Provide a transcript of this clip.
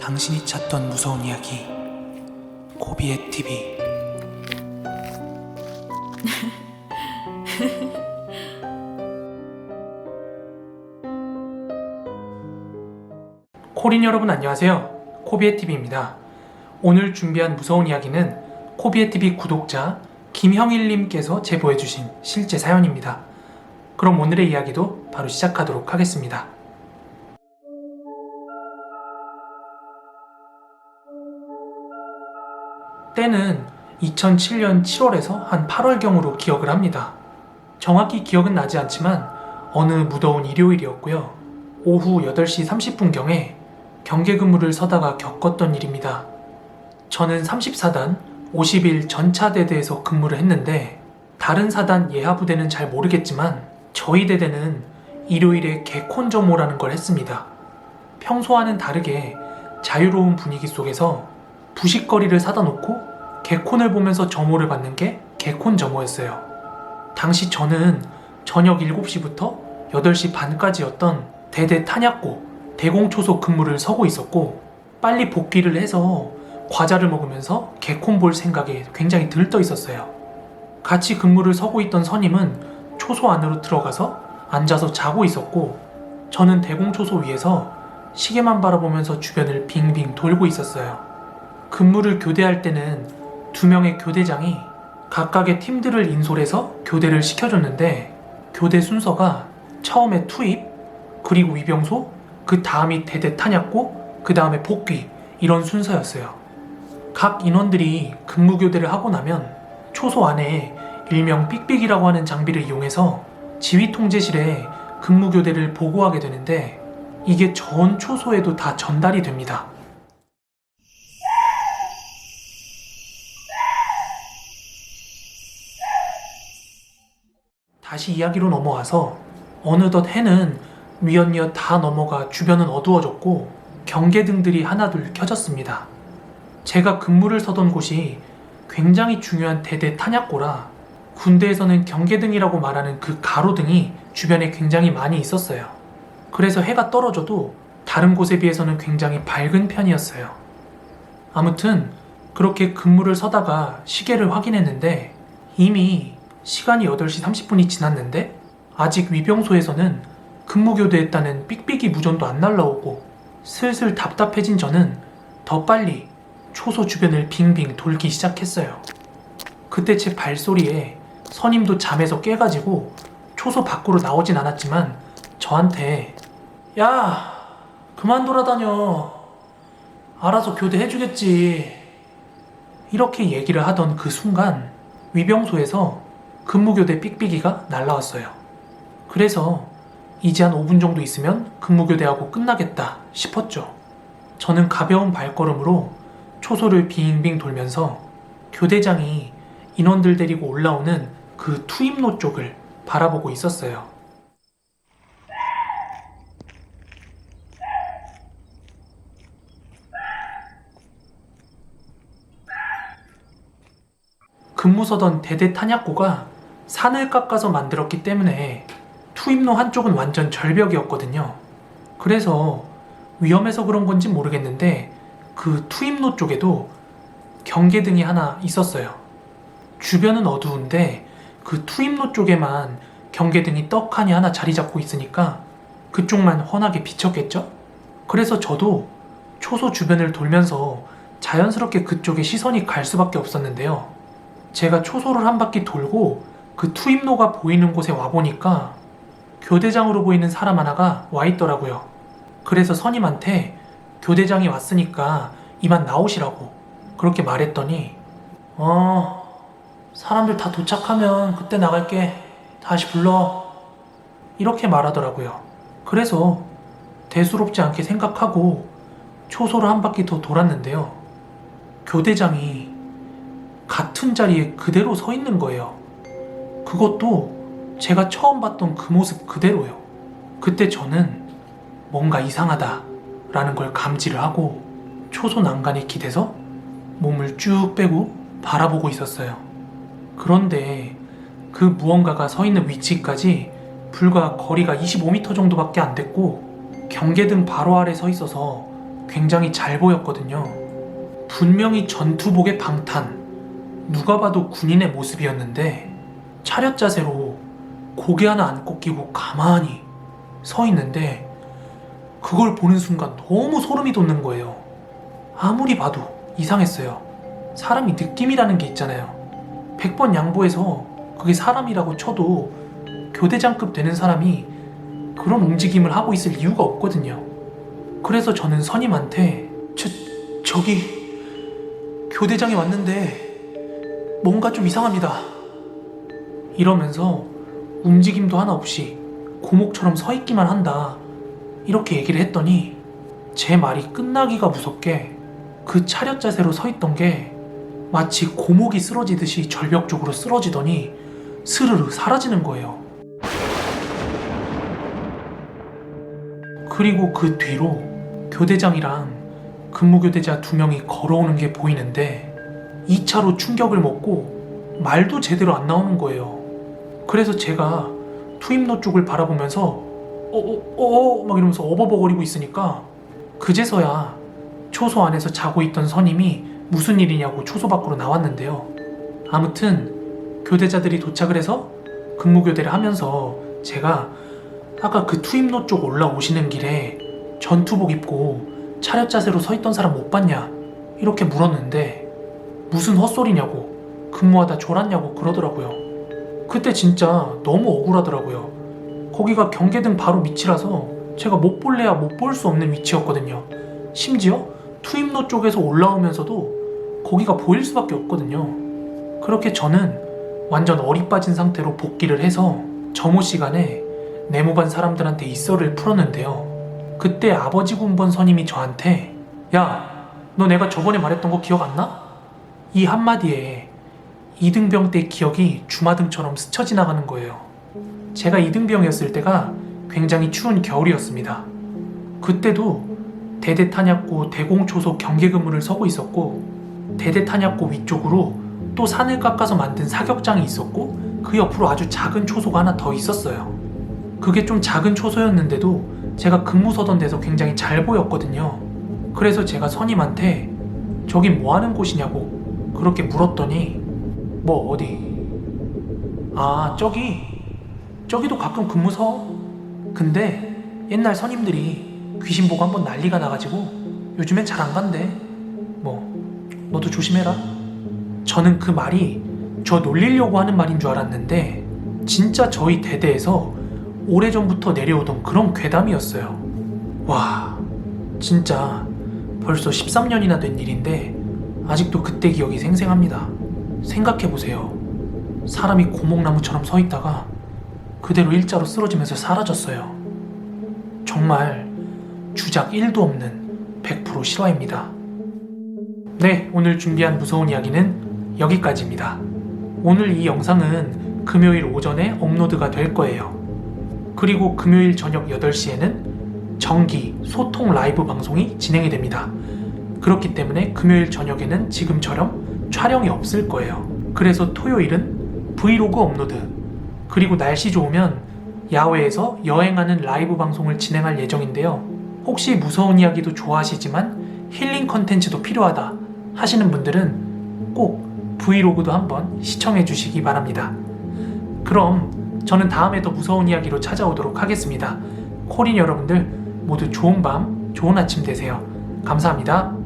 당신이 찾던 무서운 이야기 코비의 TV. 코린 여러분 안녕하세요. 코비의 TV입니다. 오늘 준비한 무서운 이야기는 코비의 TV 구독자 김형일님께서 제보해주신 실제 사연입니다. 그럼 오늘의 이야기도 바로 시작하도록 하겠습니다. 때는 2007년 7월에서 한 8월경으로 기억을 합니다. 정확히 기억은 나지 않지만 어느 무더운 일요일이었고요. 오후 8시 30분경에 경계 근무를 서다가 겪었던 일입니다. 저는 34단 50일 전차대대에서 근무를 했는데 다른 사단 예하 부대는 잘 모르겠지만 저희 대대는 일요일에 개콘점호라는 걸 했습니다. 평소와는 다르게 자유로운 분위기 속에서 부식거리를 사다 놓고 개콘을 보면서 점호를 받는 게 개콘 점호였어요. 당시 저는 저녁 7시부터 8시 반까지였던 대대 탄약고 대공초소 근무를 서고 있었고 빨리 복귀를 해서 과자를 먹으면서 개콘 볼 생각에 굉장히 들떠 있었어요. 같이 근무를 서고 있던 선임은 초소 안으로 들어가서 앉아서 자고 있었고 저는 대공초소 위에서 시계만 바라보면서 주변을 빙빙 돌고 있었어요. 근무를 교대할 때는 2명의 교대장이 각각의 팀들을 인솔해서 교대를 시켜줬는데 교대 순서가 처음에 투입, 그리고 위병소, 그 다음이 대대 탄약고, 그 다음에 복귀 이런 순서였어요. 각 인원들이 근무 교대를 하고 나면 초소 안에 일명 삑삑이라고 하는 장비를 이용해서 지휘 통제실에 근무 교대를 보고하게 되는데 이게 전 초소에도 다 전달이 됩니다. 다시 이야기로 넘어와서 어느덧 해는 위연위어 다 넘어가 주변은 어두워졌고 경계등들이 하나둘 켜졌습니다. 제가 근무를 서던 곳이 굉장히 중요한 대대 탄약고라 군대에서는 경계등이라고 말하는 그 가로등이 주변에 굉장히 많이 있었어요. 그래서 해가 떨어져도 다른 곳에 비해서는 굉장히 밝은 편이었어요. 아무튼 그렇게 근무를 서다가 시계를 확인했는데 이미 시간이 8시 30분이 지났는데 아직 위병소에서는 근무교대했다는 삑삑이 무전도 안 날라오고 슬슬 답답해진 저는 더 빨리 초소 주변을 빙빙 돌기 시작했어요. 그때 제 발소리에 선임도 잠에서 깨가지고 초소 밖으로 나오진 않았지만 저한테 야, 그만 돌아다녀. 알아서 교대해주겠지. 이렇게 얘기를 하던 그 순간 위병소에서 근무교대 삑삑이가 날라왔어요. 그래서 이제 한 5분 정도 있으면 근무교대하고 끝나겠다 싶었죠. 저는 가벼운 발걸음으로 초소를 빙빙 돌면서 교대장이 인원들 데리고 올라오는 그 투입로 쪽을 바라보고 있었어요. 근무 서던 대대 탄약고가 산을 깎아서 만들었기 때문에 투입로 한쪽은 완전 절벽이었거든요. 그래서 위험해서 그런 건지 모르겠는데 그 투입로 쪽에도 경계등이 하나 있었어요. 주변은 어두운데 그 투입로 쪽에만 경계등이 떡하니 하나 자리 잡고 있으니까 그쪽만 환하게 비쳤겠죠? 그래서 저도 초소 주변을 돌면서 자연스럽게 그쪽에 시선이 갈 수밖에 없었는데요. 제가 초소를 한 바퀴 돌고 그 투입로가 보이는 곳에 와보니까 교대장으로 보이는 사람 하나가 와 있더라고요. 그래서 선임한테 교대장이 왔으니까 이만 나오시라고 그렇게 말했더니 사람들 다 도착하면 그때 나갈게. 다시 불러. 이렇게 말하더라고요. 그래서 대수롭지 않게 생각하고 초소를 한 바퀴 더 돌았는데요. 교대장이 같은 자리에 그대로 서 있는 거예요. 그것도 제가 처음 봤던 그 모습 그대로요. 그때 저는 뭔가 이상하다 라는 걸 감지를 하고 초소 난간에 기대서 몸을 쭉 빼고 바라보고 있었어요. 그런데 그 무언가가 서 있는 위치까지 불과 거리가 25m 정도밖에 안 됐고 경계등 바로 아래 서 있어서 굉장히 잘 보였거든요. 분명히 전투복의 방탄, 누가 봐도 군인의 모습이었는데 차렷 자세로 고개 하나 안 꺾이고 가만히 서 있는데 그걸 보는 순간 너무 소름이 돋는 거예요. 아무리 봐도 이상했어요. 사람이 느낌이라는 게 있잖아요. 100번 양보해서 그게 사람이라고 쳐도 교대장급 되는 사람이 그런 움직임을 하고 있을 이유가 없거든요. 그래서 저는 선임한테 저기 교대장이 왔는데 뭔가 좀 이상합니다 이러면서 움직임도 하나 없이 고목처럼 서 있기만 한다 이렇게 얘기를 했더니 제 말이 끝나기가 무섭게 그 차렷 자세로 서 있던 게 마치 고목이 쓰러지듯이 절벽 쪽으로 쓰러지더니 스르르 사라지는 거예요. 그리고 그 뒤로 교대장이랑 근무교대자 2명이 걸어오는 게 보이는데 2차로 충격을 먹고 말도 제대로 안 나오는 거예요. 그래서 제가 투입로 쪽을 바라보면서 막 이러면서 어버버거리고 있으니까 그제서야 초소 안에서 자고 있던 선임이 무슨 일이냐고 초소 밖으로 나왔는데요. 아무튼 교대자들이 도착을 해서 근무교대를 하면서 제가 아까 그 투입로 쪽 올라오시는 길에 전투복 입고 차렷 자세로 서 있던 사람 못 봤냐 이렇게 물었는데 무슨 헛소리냐고 근무하다 졸았냐고 그러더라고요. 그때 진짜 너무 억울하더라고요. 거기가 경계등 바로 밑이라서 제가 못 볼래야 못 볼 수 없는 위치였거든요. 심지어 투입로 쪽에서 올라오면서도 거기가 보일 수밖에 없거든요. 그렇게 저는 완전 어리 빠진 상태로 복귀를 해서 점호 시간에 네모반 사람들한테 이썰을 풀었는데요. 그때 아버지 군번 선임이 저한테 야, 너 내가 저번에 말했던 거 기억 안 나? 이 한마디에 이등병 때 기억이 주마등처럼 스쳐 지나가는 거예요. 제가 이등병이었을 때가 굉장히 추운 겨울이었습니다. 그때도 대대 탄약고 대공초소 경계 근무를 서고 있었고 대대 탄약고 위쪽으로 또 산을 깎아서 만든 사격장이 있었고 그 옆으로 아주 작은 초소가 하나 더 있었어요. 그게 좀 작은 초소였는데도 제가 근무 서던 데서 굉장히 잘 보였거든요. 그래서 제가 선임한테 저긴 뭐 하는 곳이냐고 그렇게 물었더니 뭐 어디? 아 저기도 가끔 근무 서. 근데 옛날 선임들이 귀신 보고 한번 난리가 나가지고 요즘엔 잘 안 간대. 뭐 너도 조심해라. 저는 그 말이 저 놀리려고 하는 말인 줄 알았는데 진짜 저희 대대에서 오래전부터 내려오던 그런 괴담이었어요. 와, 진짜 벌써 13년이나 된 일인데 아직도 그때 기억이 생생합니다. 생각해보세요. 사람이 고목나무처럼 서 있다가 그대로 일자로 쓰러지면서 사라졌어요. 정말 주작 1도 없는 100% 실화입니다. 네, 오늘 준비한 무서운 이야기는 여기까지입니다. 오늘 이 영상은 금요일 오전에 업로드가 될 거예요. 그리고 금요일 저녁 8시에는 정기 소통 라이브 방송이 진행이 됩니다. 그렇기 때문에 금요일 저녁에는 지금처럼 촬영이 없을 거예요. 그래서 토요일은 브이로그 업로드, 그리고 날씨 좋으면 야외에서 여행하는 라이브 방송을 진행할 예정인데요. 혹시 무서운 이야기도 좋아하시지만 힐링 컨텐츠도 필요하다 하시는 분들은 꼭 브이로그도 한번 시청해 주시기 바랍니다. 그럼 저는 다음에 더 무서운 이야기로 찾아오도록 하겠습니다. 코린 여러분들 모두 좋은 밤, 좋은 아침 되세요. 감사합니다.